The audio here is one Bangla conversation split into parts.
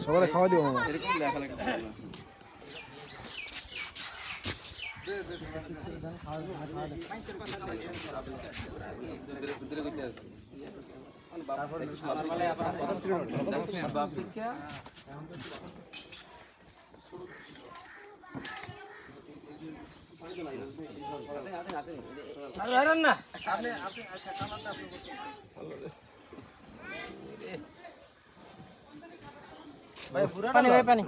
সবাই খাওয়া দিও মামা। পানি ভাই পানি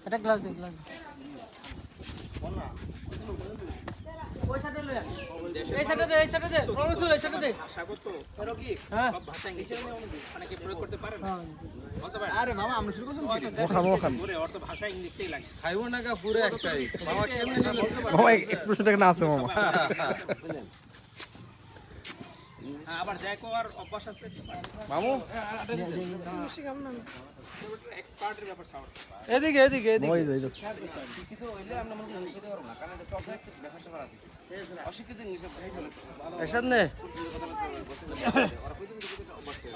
এটা গ্লাস দে গ্লাস ওই সাইডে লয়া এই সাইডে দে প্রমোশন এই সাইডে দে স্বাগত এর কি হ্যাঁ সব ভাষা ইংলিশে মানে কি প্রয়োগ করতে পারেন বলতে পারেন আরে মামা আমরা শুরু করছেন কি ওখান পুরো অর্থ ভাষা ইংলিশটাই লাগে খাইবো না কা পুরো একটাই মামা কেমনে নিল মামা এক্সপ্রেশনটা না আছে মামা। আবার যাই কোয়ার অভ্যাস আছে মামু এক্সপার্টের ব্যাপার সাউন্ড এদিকে এদিকে এদিকে ওই যাইতাছে। শিক্ষিত হইলে আমরা মনে করি কইতে পারবো না কারণ এটা সব একটা ব্যাপার স্যাপার আছে অশিক্ষিত হিসাব ভাই চলে এসব নে ওরা কইতে কইতে অভ্যাস করে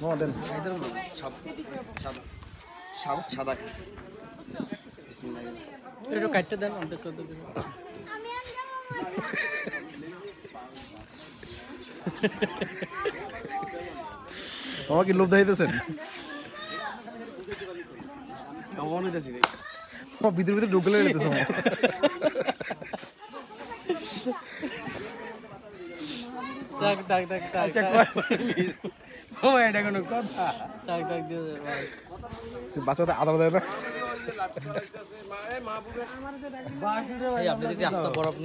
মামা দেন। সাদা বিসমিল্লাহ একটু কাটতে দেন অর্ধেক করে দেন মামা কি লোভ দেখাইতেছেন? কেমন হইতাছি ভাই মামা ভিতরে ভিতরে ঢুকলে যেতেছে মামা। টাক আচ্ছা কই ও এটা কোনো কথা দিয়ে দে ভাই বাচ্চাটা আদা দেয় না। এই আপনি যদি রাস্তা বরফ